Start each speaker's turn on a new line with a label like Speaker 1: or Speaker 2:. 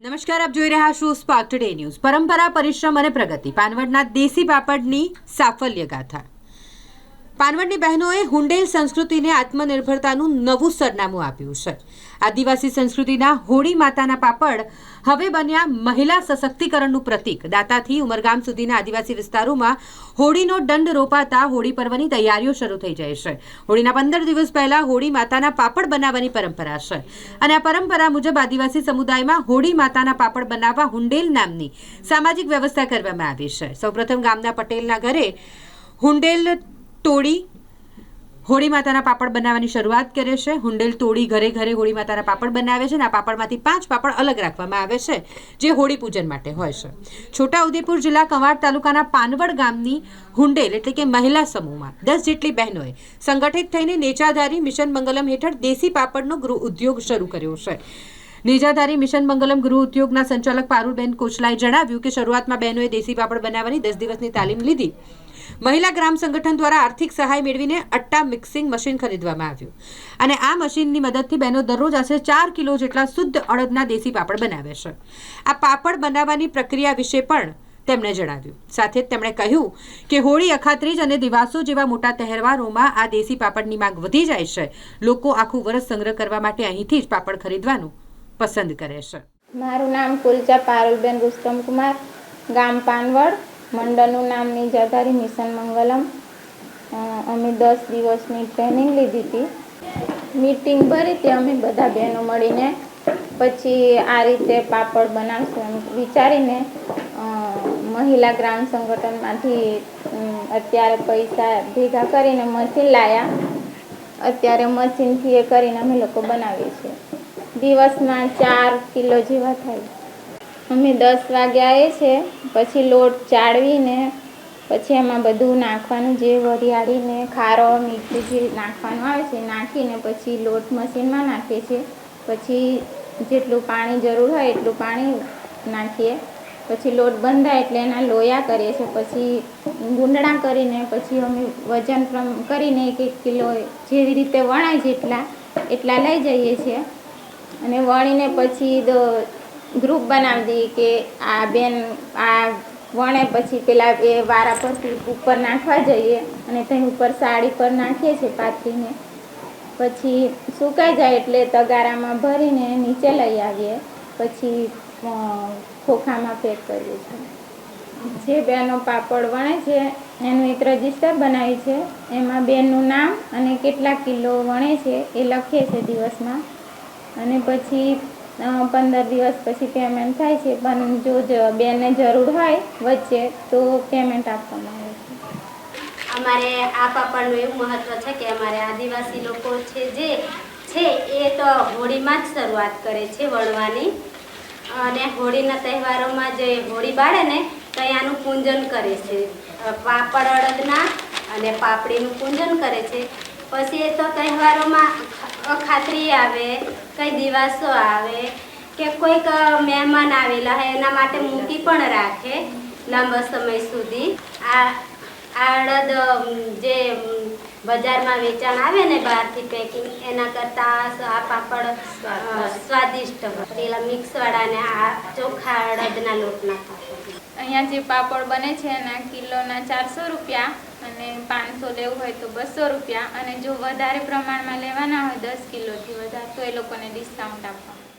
Speaker 1: નમસ્કાર, આપ જોઈ રહ્યા છો સ્પાર્ક ટુડે ન્યૂઝ। પરંપરા, પરિશ્રમ અને પ્રગતિ, પાનવડના દેશી પાપડની સાફલ્ય ગાથા। પાનવડની બહેનોએ હુંડેલ સંસ્કૃતિને આત્મનિર્ભરતાનું નવું સરનામું આપ્યું છે। આદિવાસી સંસ્કૃતિના હોળી માતાના પાપડ હવે બન્યા મહિલા સશક્તિકરણનું પ્રતીક। દાતાથી ઉમરગામ સુધીના આદિવાસી વિસ્તારોમાં હોળીનો દંડ રોપાતા હોળી પર્વની તૈયારીઓ શરૂ થઈ જાય છે। હોળીના 15 દિવસ પહેલા હોળી માતાના પાપડ બનાવવાની પરંપરા છે અને આ પરંપરા મુજબ આદિવાસી સમુદાયમાં હોળી માતાના પાપડ બનાવવા હુંડેલ નામની સામાજિક વ્યવસ્થા કરવામાં આવી છે। સૌપ્રથમ ગામના પટેલના ઘરે હુંડેલ તોડી હોળી માતાના પાપડ બનાવવાની શરૂઆત કરે છે। હુંડેલ તોડી ઘરે ઘરે હોળી માતાના પાપડ બનાવે છે અને આ પાપડમાંથી 5 પાપડ અલગ રાખવામાં આવે છે જે હોળી પૂજન માટે હોય છે। છોટાઉદેપુર જિલ્લા કંવાડ તાલુકાના પાનવડ ગામની હુંડેલ એટલે કે મહિલા સમૂહમાં 10 જેટલી બહેનોએ સંગઠિત થઈને નેજાધારી મિશન મંગલમ હેઠળ દેશી પાપડનો ગૃહ ઉદ્યોગ શરૂ કર્યો છે। નેજાધારી મિશન મંગલમ ગૃહ ઉદ્યોગના સંચાલક પારુલબેન કોચલાએ જણાવ્યું કે શરૂઆતમાં બહેનોએ દેશી પાપડ બનાવવાની 10 દિવસની તાલીમ લીધી। મહિલા ગ્રામ સંગઠન દ્વારા આર્થિક સહાય મેળવીને અટ્ટા મિક્સિંગ મશીન ખરીદવામાં આવ્યું અને આ મશીનની મદદથી બહેનો દરરોજ આશરે 4 કિલો જેટલા શુદ્ધ અડદના દેશી પાપડ બનાવે છે। આ પાપડ બનાવવાની પ્રક્રિયા વિશે પણ તેમણે જણાવ્યું। સાથે જ તેમણે કહ્યું કે હોળી, અખાત્રીજ અને દિવાસો જેવા મોટા તહેવારોમાં આ દેશી પાપડની માંગ વધી જાય છે। લોકો આખું વર્ષ સંગ્રહ કરવા માટે અહીંથી જ પાપડ ખરીદવાનું પસંદ કરે છે।
Speaker 2: મારું નામ કુલચા પારુલબેન રુસ્તમ કુમાર, ગામ પાનવડ, મંડળનું નામ નેજાધારી મિશન મંગલમ। અમે 10 દિવસની ટ્રેનિંગ લીધી હતી। મીટિંગ ભરી હતી અમે બધા બહેનો મળીને। પછી આ રીતે પાપડ બનાવશું એમ વિચારીને મહિલા ગ્રામ સંગઠનમાંથી અત્યારે પૈસા ભેગા કરીને મશીન લાવ્યા। અત્યારે મશીનથી એ કરીને અમે લોકો બનાવીએ છીએ। દિવસમાં 4 કિલો જેવા થાય। અમે 10 વાગે આવીએ છીએ, પછી લોટ ચાળવીને પછી એમાં બધું નાખવાનું, જે વરિયાળીને ખારો મીઠું જે નાખવાનું આવે છે નાખીને પછી લોટ મશીનમાં નાખીએ છીએ। પછી જેટલું પાણી જરૂર હોય એટલું પાણી નાખીએ। પછી લોટ બંધાય એટલે એના લોયા કરીએ છીએ। પછી ગુંદડા કરીને પછી અમે વજન કરીને 1-1 કિલો જેવી રીતે વણાય એટલા લઈ જઈએ છીએ અને વણીને પછી ગ્રુપ બનાવી દઈએ કે આ બેન આ વણે પછી પેલા એ વારા પરથી ઉપર નાખવા જઈએ અને ત્યાં ઉપર સાડી પર નાખીએ છીએ પાથરીને। પછી સુકાઈ જાય એટલે તગારામાં ભરીને નીચે લઈ આવીએ। પછી ખોખામાં પેક કરીએ છીએ। જે બહેનો પાપડ વણે છે એનું એક રજિસ્ટર બનાવી છે, એમાં બેનનું નામ અને કેટલા કિલો વણે છે એ લખીએ છીએ દિવસમાં અને પછી 15 દિવસ પછી પેમેન્ટ થાય છે। પણ જો બેનને જરૂર હોય વચ્ચે તો પેમેન્ટ આપવામાં આવે છે।
Speaker 3: અમારે આ પાપડનું એવું મહત્વ છે કે અમારે આદિવાસી લોકો છે જે છે એ તો હોળીમાં જ શરૂઆત કરે છે વણવાની અને હોળીના તહેવારોમાં જે હોળી બાળે ને ત્યાંનું પૂજન કરે છે। પાપડ અડદના અને પાપડીનું પૂજન કરે છે। પછી એ તો તહેવારોમાં અખાત્રી આવે, કંઈ દિવાસો આવે કે કોઈક મહેમાન આવેલા હોય એના માટે મૂકી પણ રાખે લાંબા સમય સુધી। આ અડદ જે બજારમાં વેચાણ આવે ને બહારથી પેકિંગ એના કરતાં આ પાપડ સ્વાદિષ્ટ હોય। પેલા મિક્સવાળા ને આ ચોખ્ખા અડદના લોટના પાપડ।
Speaker 2: અહીંયા જે પાપડ બને છે એના કિલોના 400 રૂપિયા અને 500 લેવું હોય તો 200 રૂપિયા અને જો વધારે પ્રમાણમાં લેવાના હોય 10 કિલોથી વધારે તો એ લોકોને ડિસ્કાઉન્ટ આપવામાં।